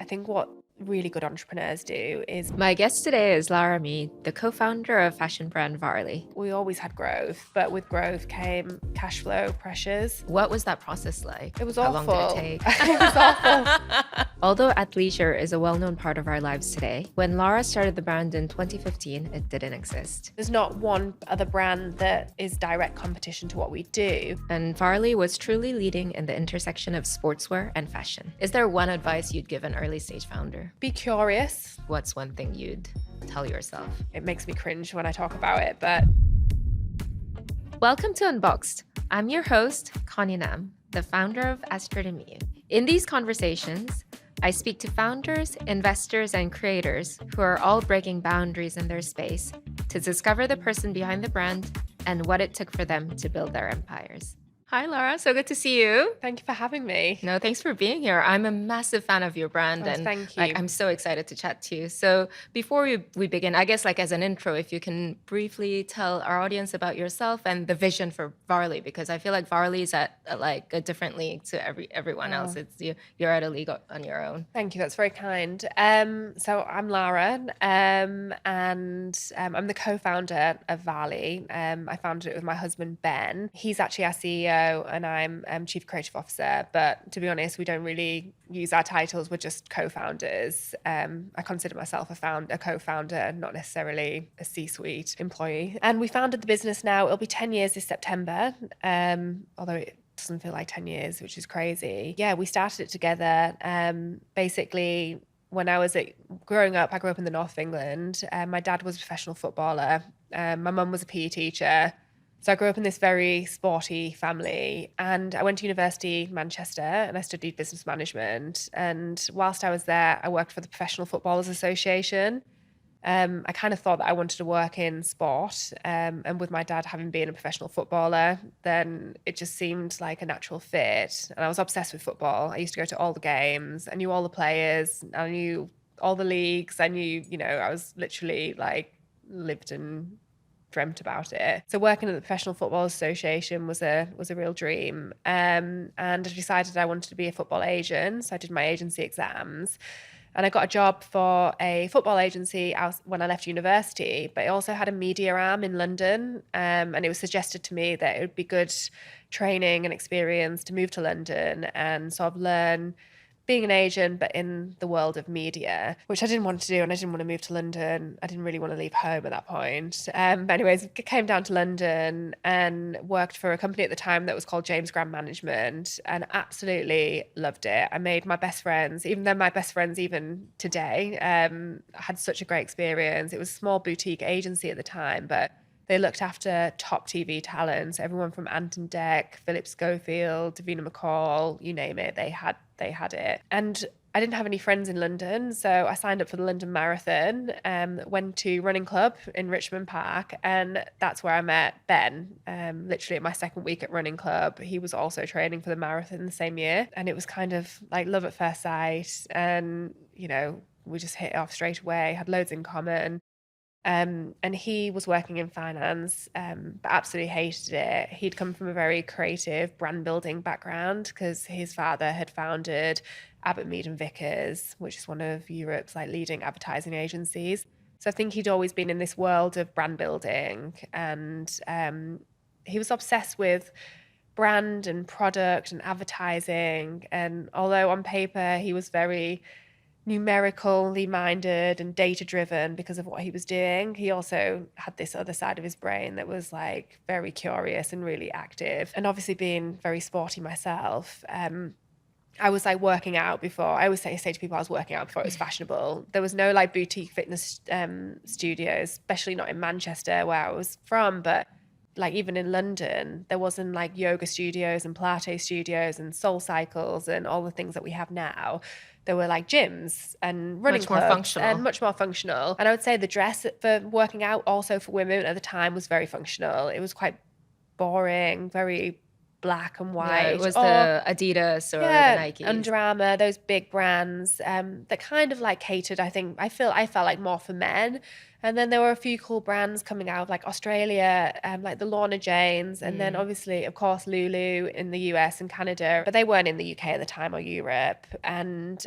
think what really good entrepreneurs do is My guest today is Lara Mead, the co-founder of fashion brand Varley. we always had growth, but with growth came cash flow pressures. What was that process like? It was How awful. long did it take? It was awful. Although athleisure is a well-known part of our lives today, when Lara started the brand in 2015, it didn't exist. There's not one other brand that is direct competition to what we do. And Varley was truly leading in the intersection of sportswear and fashion. Is there one advice you'd give an early stage founder? Be curious. What's one thing you'd tell yourself? It makes me cringe when I talk about it, but Welcome to Unboxed. I'm your host, Connie Nam, the founder of Astrid and Miyu. In these conversations, I speak to founders, investors, and creators who are all breaking boundaries in their space to discover the person behind the brand and what it took for them to build their empires. Hi, Lara. So good to see you. thank you for having me. No, thanks for being here. I'm a massive fan of your brand, Oh, and thank you. I'm so excited to chat to you. So before we begin, I guess as an intro, if you can briefly tell our audience about yourself and the vision for Varley, because I feel like Varley is at a different league to everyone else. It's you're at a league on your own. Thank you. That's very kind. So I'm Lara, and I'm the co-founder of Varley. I founded it with my husband, Ben. He's actually our CEO and I'm Chief Creative Officer. But to be honest, we don't really use our titles. We're just co-founders. I consider myself a co-founder, not necessarily a C-suite employee. And we founded the business now. It'll be 10 years this September, although it doesn't feel like 10 years, which is crazy. Yeah, we started it together. Basically, when I was growing up, I grew up in the north of England. My dad was a professional footballer. My mum was a PE teacher. So I grew up in this very sporty family, and I went to university in Manchester and I studied business management. And whilst I was there, I worked for the Professional Footballers Association. I kind of thought that I wanted to work in sport, and with my dad having been a professional footballer, then it just seemed like a natural fit. And I was obsessed with football. I used to go to all the games. I knew all the players. I knew all the leagues. I knew, I was literally lived and dreamt about it. So working at the Professional Football Association was a real dream. And I decided I wanted to be a football agent. So I did my agency exams. And I got a job for a football agency when I left university, but it also had a media arm in London. And it was suggested to me that it would be good training and experience to move to London and sort of learn being an agent, but in the world of media, which I didn't want to do. And I didn't want to move to London. I didn't really want to leave home at that point. But anyways, came down to London and worked for a company at the time that was called James Graham Management, and absolutely loved it. I made my best friends, even though my best friends even today. Had such a great experience. It was a small boutique agency at the time, but they looked after top TV talents, everyone from Ant and Dec, Philip Schofield, Davina McCall, you name it, they had it. And I didn't have any friends in London, so I signed up for the London Marathon, went to running club in Richmond Park, and that's where I met Ben, literally at my second week at running club. He was also training for the marathon the same year, and it was kind of like love at first sight, and, we just hit it off straight away, had loads in common. And he was working in finance, but absolutely hated it. He'd come from a very creative brand building background because his father had founded Abbott Mead and Vickers, which is one of Europe's leading advertising agencies. So I think he'd always been in this world of brand building, and he was obsessed with brand and product and advertising. And although on paper he was very numerically minded and data driven because of what he was doing, he also had this other side of his brain that was very curious and really active. And obviously being very sporty myself, I was working out before. I always say to people I was working out before it was fashionable. There was no boutique fitness studios, especially not in Manchester where I was from, but even in London, there wasn't yoga studios and Pilates studios and Soul Cycles and all the things that we have now. There were gyms and running Much more clubs functional. and much more functional. And I would say the dress for working out also for women at the time was very functional. It was quite boring, very black and Yeah, it white, was or the Adidas or the yeah, Nikes. Under Armour, those big brands that kind of like catered, I felt like more for men. And then there were a few cool brands coming out of like Australia, like the Lorna Janes, and then obviously, of course, Lulu in the US and Canada, but they weren't in the UK at the time or Europe. And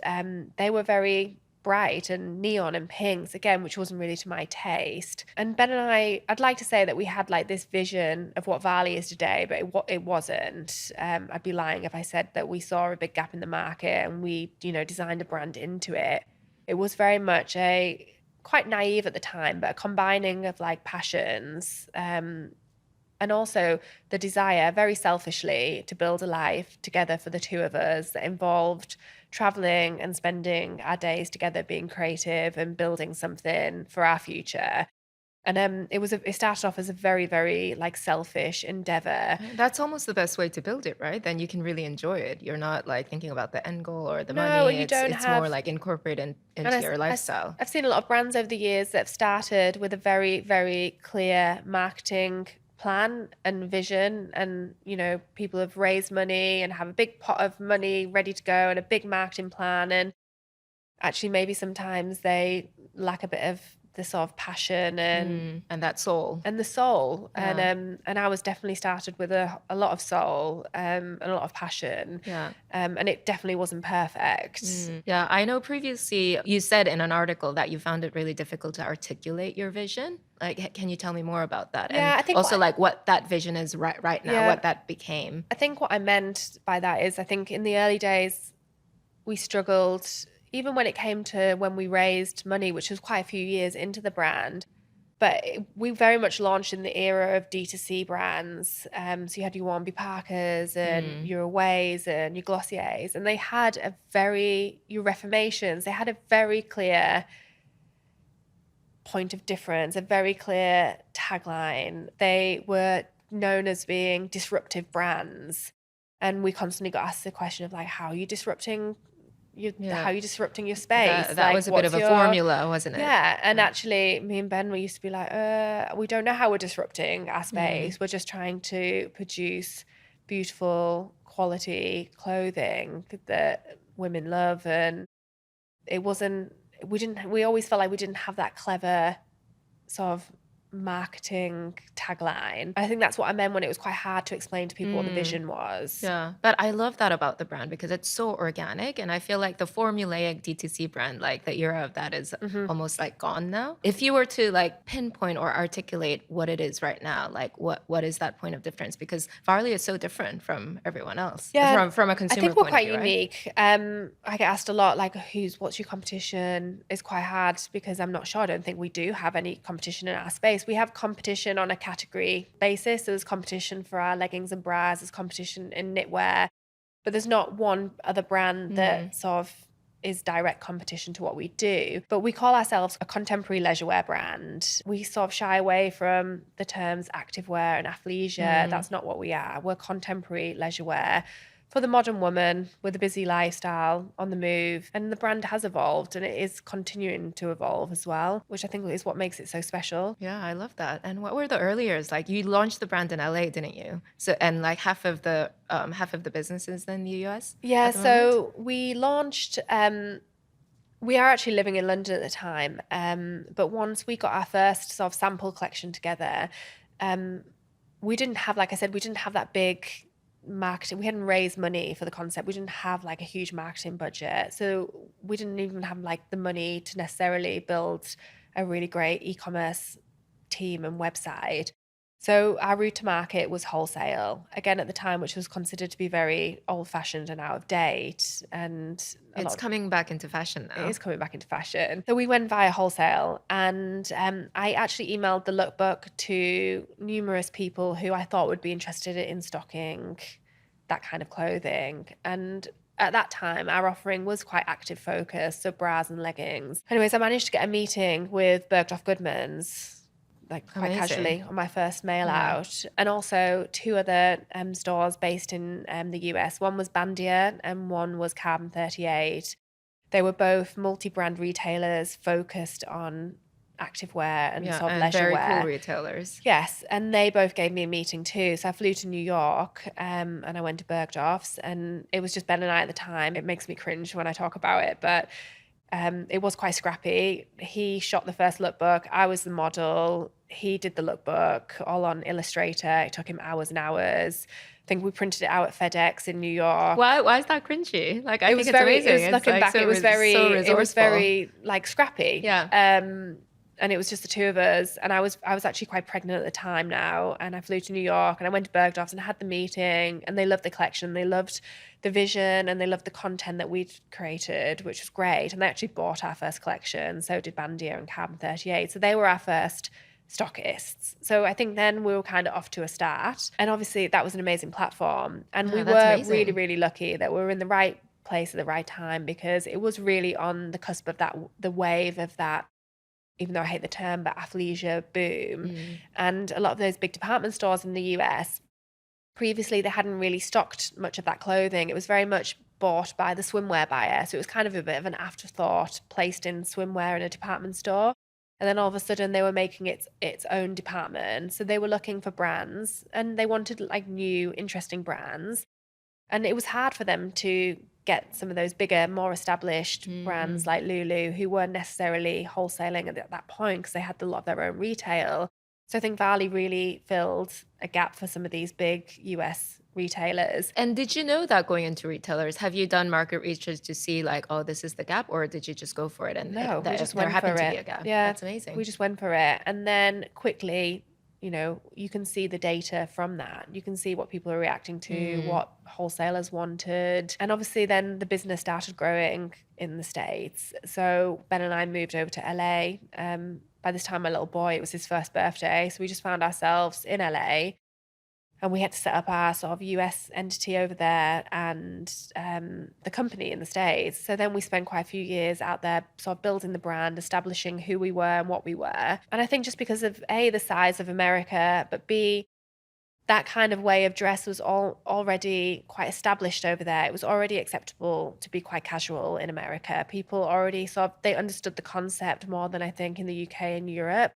they were very bright and neon and pinks again, which wasn't really to my taste. And Ben and I'd like to say that we had like this vision of what Varley is today, but it wasn't. I'd be lying if I said that we saw a big gap in the market and we, designed a brand into it. It was very much quite naive at the time, but a combining of like passions, and also the desire, very selfishly, to build a life together for the two of us that involved traveling and spending our days together being creative and building something for our future. And it started off as a very, very like selfish endeavor. That's almost the best way to build it, right? Then you can really enjoy it. You're not like thinking about the end goal or the No, money. and you don't It's more have. like incorporated And into your lifestyle. I've seen a lot of brands over the years that have started with a very, very clear marketing plan and vision. And, people have raised money and have a big pot of money ready to go and a big marketing plan. And actually, maybe sometimes they lack a bit of the sort of passion And that soul. and the soul. Yeah. And ours definitely started with a lot of soul and a lot of passion. Yeah. And it definitely wasn't perfect. Yeah, I know previously you said in an article that you found it really difficult to articulate your vision. Like, can you tell me more about that? Yeah, And I think also like what that vision is right now, Yeah. what that became. I think what I meant by that is I think in the early days we struggled, even when it came to when we raised money, which was quite a few years into the brand. But we very much launched in the era of D2C brands. So you had your Warby Parkers and your Aways and your Glossiers, and they had your Reformations, they had a very clear point of difference, a very clear tagline. They were known as being disruptive brands. And we constantly got asked the question of like, how are you disrupting your space? That was a bit of a formula, wasn't it? Yeah. And actually, me and Ben, we used to be like, we don't know how we're disrupting our space. We're just trying to produce beautiful quality clothing that women love. And we always felt like we didn't have that clever sort of marketing tagline. I think that's what I meant when it was quite hard to explain to people what the vision was. Yeah, but I love that about the brand because it's so organic, and I feel like the formulaic D2C brand, like the era of that is almost like gone now. If you were to like pinpoint or articulate what it is right now, like what is that point of difference? Because Varley is so different from everyone else. Yeah, From a I consumer think we're point quite of view, right? unique. I get asked a lot, like, what's your competition? It's quite hard because I'm not sure. I don't think we do have any competition in our space. We have competition on a category basis. So there's competition for our leggings and bras. There's competition in knitwear, but there's not one other brand that sort of is direct competition to what we do. But we call ourselves a contemporary leisurewear brand. We sort of shy away from the terms activewear and athleisure. That's not what we are. We're contemporary leisurewear for the modern woman with a busy lifestyle on the move. And the brand has evolved and it is continuing to evolve as well, which I think is what makes it so special. Yeah, I love that. And what were the early years? Like you launched the brand in LA, didn't you? So and like half of the businesses in the US. Yeah, at the moment? so we launched. We are actually living in London at the time, but once we got our first sort of sample collection together, we didn't have, like I said, we didn't have that big marketing. We hadn't raised money for the concept. We didn't have like a huge marketing budget, so we didn't even have like the money to necessarily build a really great e-commerce team and website. So our route to market was wholesale, again at the time, which was considered to be very old-fashioned and out of date. And It's coming back into fashion now. it is coming back into fashion. So we went via wholesale, and I actually emailed the lookbook to numerous people who I thought would be interested in stocking that kind of clothing. And at that time, our offering was quite active focused, so bras and leggings. Anyways, I managed to get a meeting with Bergdorf Goodman's, like quite Amazing. casually, on my first mail out. And also two other stores based in the US. One was Bandia and one was Carbon 38. They were both multi-brand retailers focused on activewear and sort of and leisure very wear. cool retailers. Yes, and they both gave me a meeting too. So I flew to New York, and I went to Bergdorf's, and it was just Ben and I at the time. It makes me cringe when I talk about it, but it was quite scrappy. He shot the first lookbook. I was the model. He did the lookbook all on Illustrator. It took him hours and hours. I think we printed it out at FedEx in New York. Why is that cringy? Like, I It think was it's very, amazing. it was It's looking like back, so it was very, so it was resourceful. very like scrappy. Yeah. And it was just the two of us. And I was actually quite pregnant at the time now. And I flew to New York and I went to Bergdorf's and had the meeting, and they loved the collection. They loved the vision and they loved the content that we'd created, which was great. And they actually bought our first collection. So did Bandier and Carbon 38. So they were our first stockists. So I think then we were kind of off to a start. And obviously that was an amazing platform. And we that's were amazing. really, really lucky that we were in the right place at the right time, because it was really on the cusp of the wave of that, even though I hate the term, but athleisure boom. And a lot of those big department stores in the US, previously they hadn't really stocked much of that clothing. It was very much bought by the swimwear buyer. So it was kind of a bit of an afterthought, placed in swimwear in a department store. And then all of a sudden they were making its own department. So they were looking for brands, and they wanted like new, interesting brands. And it was hard for them to get some of those bigger, more established brands like Lulu, who weren't necessarily wholesaling at that point because they had a lot of their own retail. So I think Varley really filled a gap for some of these big US retailers. And did you know that going into retailers? Have you done market research to see like, oh, this is the gap, or did you just go for it and No, we just there went happened for to be it. a gap? Yeah, That's amazing. we just went for it. And then quickly, you can see the data from that. You can see what people are reacting to, what wholesalers wanted. And obviously then the business started growing in the States. So Ben and I moved over to LA. By this time, my little boy, it was his first birthday. So we just found ourselves in LA. And we had to set up our sort of US entity over there and the company in the States. So then we spent quite a few years out there sort of building the brand, establishing who we were and what we were. And I think just because of A, the size of America, but B, that kind of way of dress was already quite established over there. It was already acceptable to be quite casual in America. People already they understood the concept more than I think in the UK and Europe.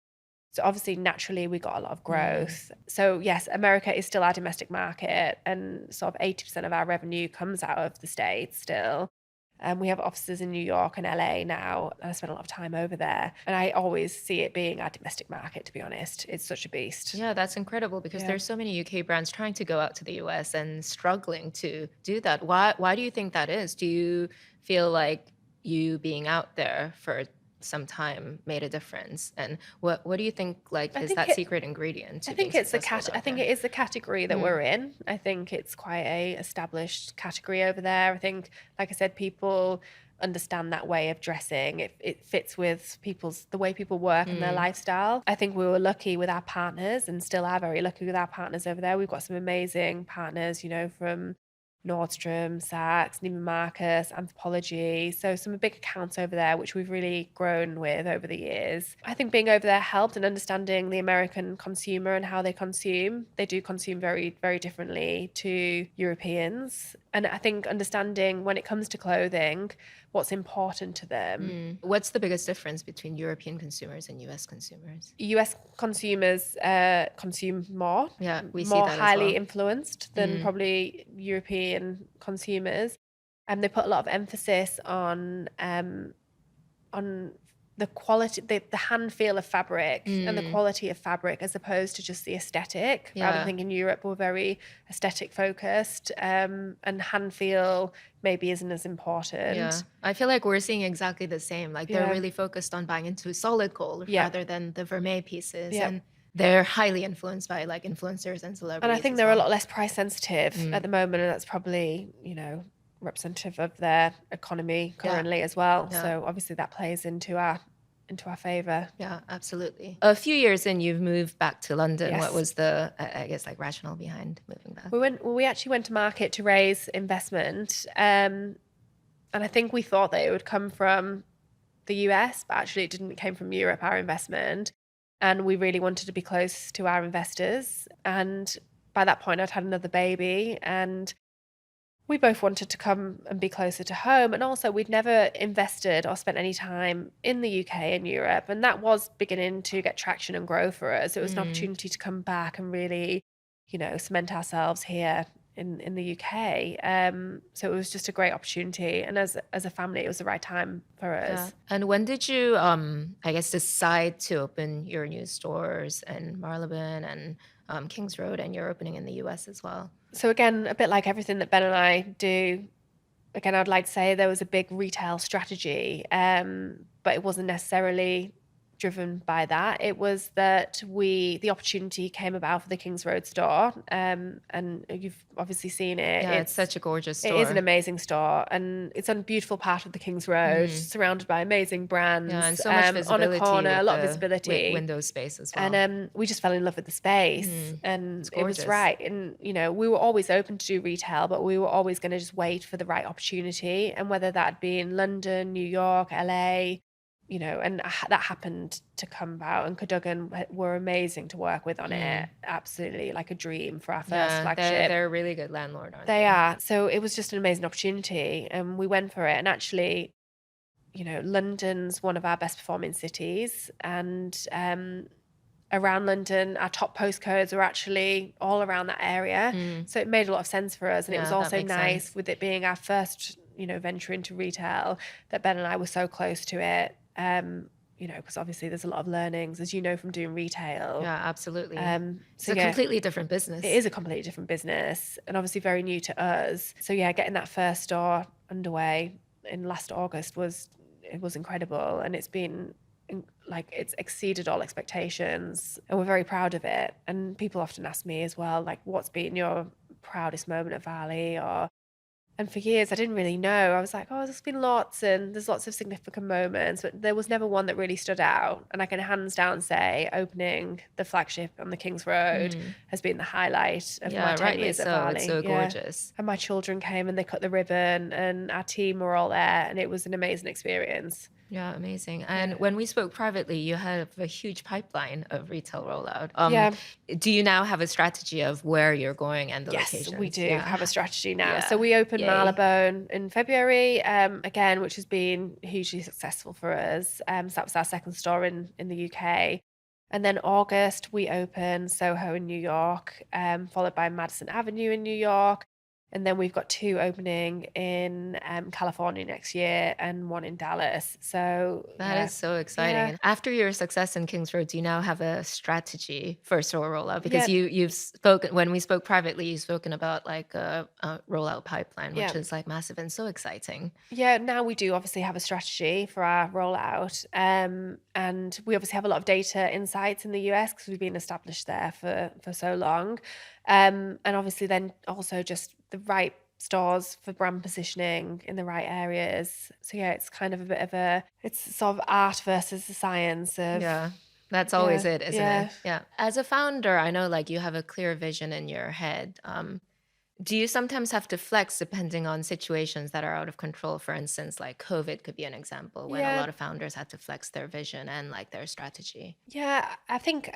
So obviously, naturally, we got a lot of growth. So yes, America is still our domestic market, and sort of 80% of our revenue comes out of the States still. And we have offices in New York and LA now, and I spent a lot of time over there. And I always see it being our domestic market, to be honest. It's such a beast. Yeah, that's incredible, because there's so many UK brands trying to go out to the US and struggling to do that. Why do you think that is? Do you feel like you being out there for some time made a difference? And what do you think is that secret ingredient to I think being it's successful I think it is the category that we're in. I think it's quite a established category over there. I think, like I said, people understand that way of dressing. It fits with the way people work and their lifestyle. I think we were lucky with our partners, and still are very lucky with our partners over there. We've got some amazing partners, from Nordstrom, Saks, Neiman Marcus, Anthropology. So some big accounts over there, which we've really grown with over the years. I think being over there helped, and understanding the American consumer and how they consume. They do consume very, very differently to Europeans. And I think understanding when it comes to clothing, what's important to them. What's the biggest difference between European consumers and US consumers? US consumers consume more. Yeah, we see more that highly as well. influenced than probably European consumers. And they put a lot of emphasis on the quality, the hand feel of fabric and the quality of fabric, as opposed to just the aesthetic. Yeah. I think in Europe we're very aesthetic focused, and hand feel maybe isn't as important. Yeah, I feel like we're seeing exactly the same. Like they're really focused on buying into solid gold rather than the vermeil pieces. Yeah. And they're highly influenced by like influencers and celebrities. And I think as they're well. a lot less price sensitive at the moment, and that's probably, representative of their economy currently as well. Yeah. So obviously that plays into our favor. Yeah, absolutely. A few years in, you've moved back to London. Yes. What was the, I guess, like rationale behind moving back? We actually went to market to raise investment, and I think we thought that it would come from the US, but actually it didn't. It came from Europe, our investment, and we really wanted to be close to our investors. And by that point, I'd had another baby, and We both wanted to come and be closer to home. And also, we'd never invested or spent any time in the UK and Europe. And that was beginning to get traction and grow for us. It was an Mm, opportunity to come back and really, cement ourselves here in the UK. So it was just a great opportunity. And as a family, it was the right time for yeah. us. And when did you, I guess, decide to open your new stores in Marylebone and Kings Road, and you're opening in the US as well? So again, a bit like everything that Ben and I do, again, I'd like to say there was a big retail strategy, but it wasn't necessarily driven by that. It was that the opportunity came about for the Kings Road store, and you've obviously seen it. Yeah, it's such a gorgeous It is an store. amazing store, and it's on a beautiful part of the Kings Road, Mm. surrounded by amazing Yeah, and brands, so much on a visibility corner, a with lot of the visibility. window space as And well. we just fell in love with the space, Mm. and It's it was gorgeous. right. And we were always open to do retail, but we were always going to just wait for the right opportunity. And whether that be in London, New York, LA, and that happened to come about. And Cadogan were amazing to work with on it. Mm. Absolutely like a dream for our first Yeah, they're flagship. they're a really good landlord, aren't They they? are. So it was just an amazing opportunity, and we went for it. And actually, London's one of our best performing cities, and around London, our top postcodes were actually all around that area. Mm. So it made a lot of sense for us. And it was Yeah, that also makes nice sense. with it being our first, venture into retail, that Ben and I were so close to it. Because obviously there's a lot of learnings, as you know, from doing retail. Yeah, absolutely. It's So a yeah, completely different it business. is a completely different business and obviously very new to us. So yeah, getting that first store underway in last August was incredible, and it's been like it's exceeded all expectations, and we're very proud of it. And people often ask me as well, like, what's been your proudest moment at Varley? And for years, I didn't really know. I was like, oh, there's been lots, and there's lots of significant moments, but there was never one that really stood out. And I can hands down say opening the flagship on the King's Road Mm. has been the highlight of my Yeah, 10 rightly years at so. It's Varley. so Yeah. gorgeous. And my children came and they cut the ribbon, and our team were all there, and it was an amazing experience. Yeah, amazing. And Yeah. when we spoke privately, you have a huge pipeline of retail rollout. Yeah. Do you now have a strategy of where you're going and the Yes, we locations? do have a Yeah. strategy now. So Yeah. we opened Yay. Marylebone in February, again, which has been hugely successful for us. So that was our second store in the UK. And then August, we opened Soho in New York, followed by Madison Avenue in New York. And then we've got two opening in California next year and one in Dallas. So That yeah, is so exciting. yeah, And after your success in Kings Road, do you now have a strategy for store rollout? Because yeah, you've spoken when we spoke privately, you've spoken about like a rollout pipeline, which yeah. is like massive and so exciting. Yeah, now we do obviously have a strategy for our rollout. And we obviously have a lot of data insights in the US because we've been established there for so long. And obviously then also just the right stores for brand positioning in the right areas. So yeah, it's kind of a bit of it's sort of art versus the science of, Yeah. That's always yeah, it, isn't it? yeah. Yeah. As a founder, I know like you have a clear vision in your head. Do you sometimes have to flex depending on situations that are out of control? For instance, like COVID could be an example when a Yeah, lot of founders had to flex their vision and like their strategy. yeah, I think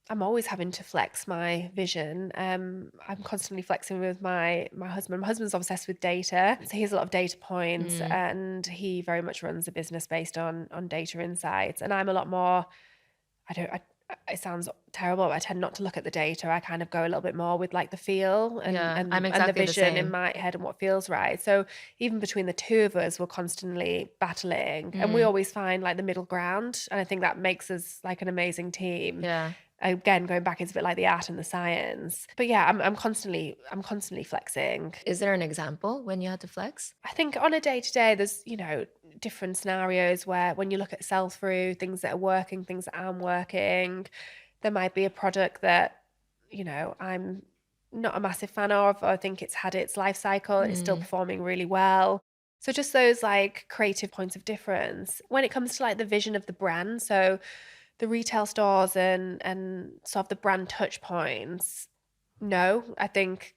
I'm always having to flex my vision. I'm constantly flexing with my husband. My husband's obsessed with data, so he has a lot of data points, Mm, and he very much runs a business based on data insights. And I'm a lot more. I don't. It sounds terrible, but I tend not to look at the data. I kind of go a little bit more with like the feel and yeah, I'm and the exactly the vision in same. my head and what feels right. So even between the two of us, we're constantly battling, and we Mm, always find like the middle ground. And I think that makes us like an amazing team. yeah. Again, going back, it's a bit like the art and the science. But yeah, I'm constantly flexing. Is there an example when you had to flex? I think on a day to day, there's, different scenarios where when you look at sell through, things that are working, things that aren't working, there might be a product that, I'm not a massive fan of, or I think it's had its life cycle and it's still Mm, performing really well. So just those like creative points of difference. When it comes to like the vision of the brand, so the retail stores and sort of the brand touch points, no, I think,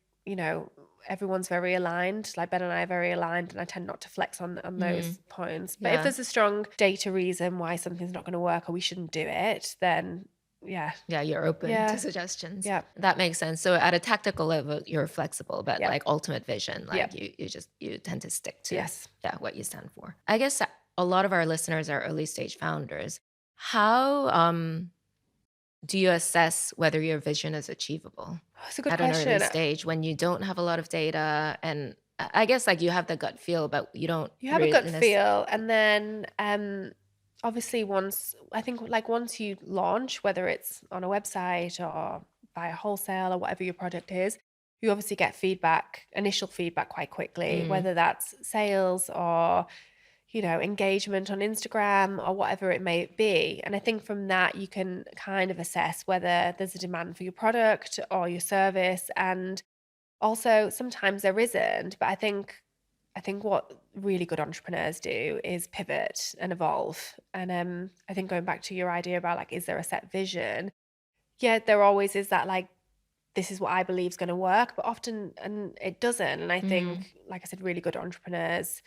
everyone's very aligned. Like Ben and I are very aligned, and I tend not to flex on mm, those points. But if yeah. there's a strong data reason why something's not going to work or we shouldn't do it, then yeah. Yeah, you're open Yeah. to suggestions. Yeah. That makes sense. So at a tactical level, you're flexible, but Yeah. like ultimate vision, Yeah. like you tend to stick to Yes. what you stand for. I guess a lot of our listeners are early stage founders. How do you assess whether your vision is achievable Oh, that's a good at an early question. stage when you don't have a lot of data? And I guess like you have the gut feel, but you don't You have a really gut feel, and then obviously once you launch, whether it's on a website or via wholesale or whatever your product is, you obviously get feedback, initial feedback quite quickly, whether that's sales or engagement on Instagram or whatever it may be. And I think from that you can kind of assess whether there's a demand for your product or your service. And also sometimes there isn't, but I think what really good entrepreneurs do is pivot and evolve. And I think going back to your idea about like, is there a set vision? Yeah, there always is that like, this is what I believe is going to work, but often and it doesn't. And I think, like I said, really good entrepreneurs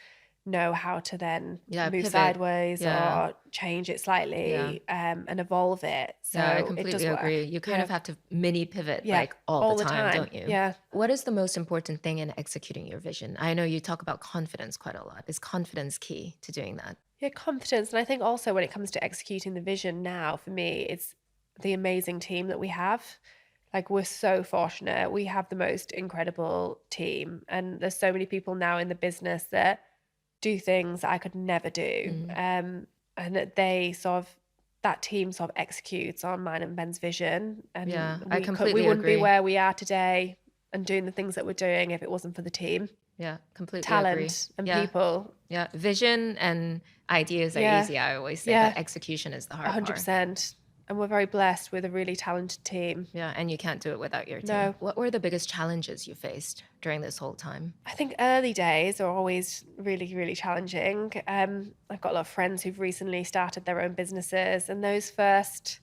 know how to then move pivot. sideways Yeah. or change it slightly and evolve it. So Yeah, I it completely does work. agree. You kind of have to mini pivot Yeah, like all the time, don't you? Yeah. What is the most important thing in executing your vision? I know you talk about confidence quite a lot. Is confidence key to doing that? Yeah, confidence. And I think also when it comes to executing the vision now, for me, it's the amazing team that we have. Like, we're so fortunate. We have the most incredible team. And there's so many people now in the business that do things that I could never do. And that that team sort of executes on mine and Ben's vision. And Yeah, I completely we wouldn't be agree. where we are today and doing the things that we're doing if it wasn't for the team. Yeah, completely agree. Talent and people. Yeah, vision and ideas are easy, I always say, but execution is the hard part. 100%. And we're very blessed with a really talented team. Yeah, and you can't do it without your team. No. What were the biggest challenges you faced during this whole time? I think early days are always really, really challenging. I've got a lot of friends who've recently started their own businesses, and those first,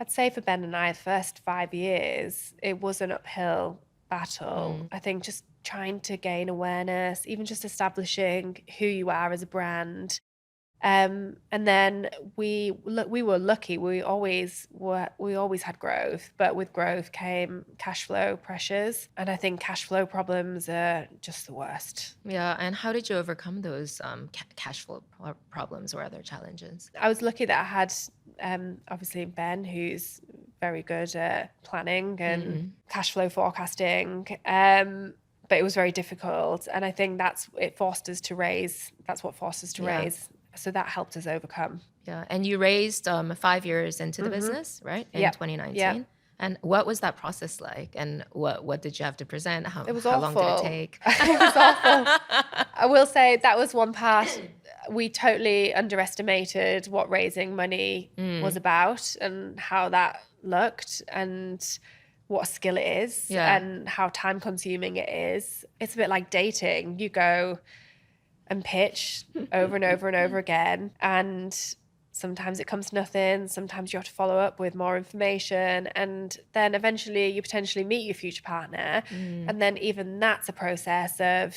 I'd say for Ben and I, the first 5 years, it was an uphill battle. I think just trying to gain awareness, even just establishing who you are as a brand. And then we were lucky. We always had growth, but with growth came cash flow pressures. And I think cash flow problems are just the worst. Yeah. And how did you overcome those cash flow problems or other challenges? I was lucky that I had obviously Ben, who's very good at planning and cash flow forecasting. But it was very difficult. And I think that's what forced us to raise. So that helped us overcome. Yeah. And you raised 5 years into the business, right? In 2019. Yeah. And what was that process like? And what did you have to present? How awful. long did it take? It was awful. I will say that was one part. We totally underestimated what raising money was about and how that looked and what a skill it is and how time consuming it is. It's a bit like dating. You go and pitch over and over and over again. And sometimes it comes to nothing. Sometimes you have to follow up with more information. And then eventually you potentially meet your future partner. And then even that's a process of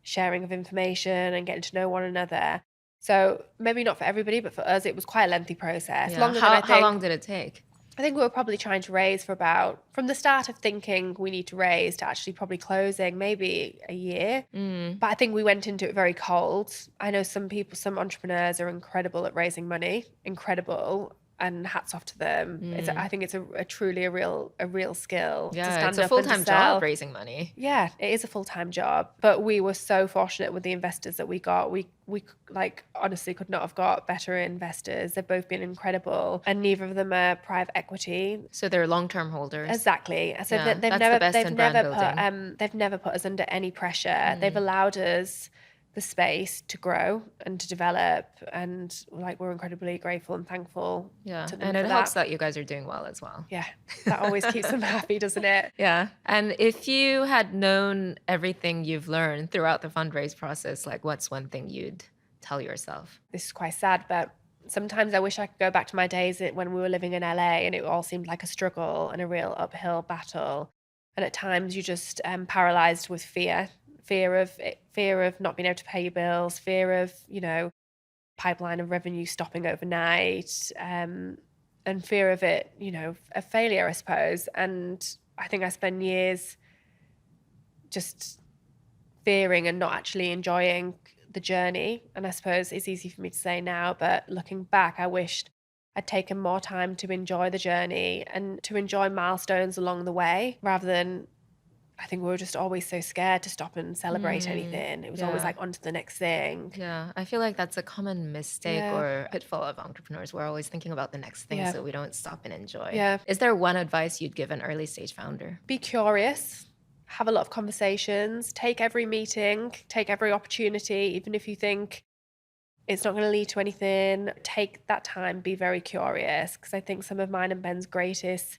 sharing of information and getting to know one another. So maybe not for everybody, but for us, it was quite a lengthy process. Yeah. Longer than I think. How long did it take? I think we were probably trying to raise for from the start of thinking we need to raise to actually probably closing, maybe a year. But I think we went into it very cold. I know some entrepreneurs are incredible at raising money, incredible, and hats off to them. I think it's a truly a real skill. Yeah, to stand it's a up and to full-time sell. job raising money. Yeah, it is a full-time job. But we were so fortunate with the investors that we got. We like honestly could not have got better investors. They've both been incredible, and neither of them are private equity. So they're long-term holders. Exactly. So Yeah, they've never put us under any pressure. They've allowed us the space to grow and to develop, and like we're incredibly grateful and thankful to them. And it helps that you guys are doing well as well. Yeah, that always keeps them happy, doesn't it? Yeah. And if you had known everything you've learned throughout the fundraise process, like what's one thing you'd tell yourself? This is quite sad, but sometimes I wish I could go back to my days when we were living in LA and it all seemed like a struggle and a real uphill battle. And at times you're just paralyzed with fear of not being able to pay your bills, fear of, pipeline of revenue stopping overnight. And and fear of it, a failure, I suppose. And I think I spend years just fearing and not actually enjoying the journey. And I suppose it's easy for me to say now, but looking back, I wished I'd taken more time to enjoy the journey and to enjoy milestones along the way rather than, I think we were just always so scared to stop and celebrate anything. It was always yeah. like on to the next thing. Yeah, I feel like that's a common mistake Yeah. or pitfall of entrepreneurs. We're always thinking about the next thing, Yeah. so we don't stop and enjoy. Yeah. Is there one advice you'd give an early stage founder? Be curious, have a lot of conversations, take every meeting, take every opportunity, even if you think it's not going to lead to anything. Take that time, be very curious, because I think some of mine and Ben's greatest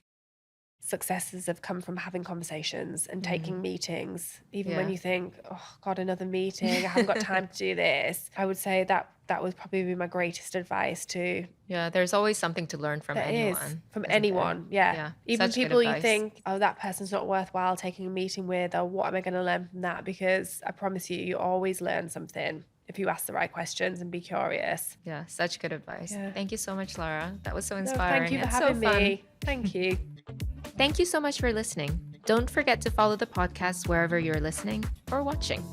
successes have come from having conversations and taking meetings, even when Yeah. you think, oh God, another meeting, I haven't got time to do this. I would say that would probably be my greatest advice to. Yeah, there's always something to learn from There anyone. is, from isn't anyone, there? yeah. Even such good people you advice. think, oh, that person's not worthwhile taking a meeting with, or what am I going to learn from that? Because I promise you always learn something if you ask the right questions and be curious. Yeah, such good advice. Yeah. Thank you so much, Lara. That was so No, inspiring. thank you for and having so fun. me. Thank you. Thank you so much for listening. Don't forget to follow the podcast wherever you're listening or watching.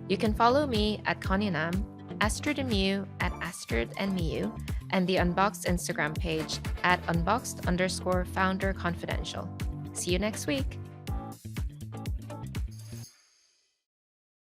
You can follow me at Connie Nam, Astrid and Miyu at Astrid and Miyu, and the Unboxed Instagram page at unboxed_founder confidential. See you next week.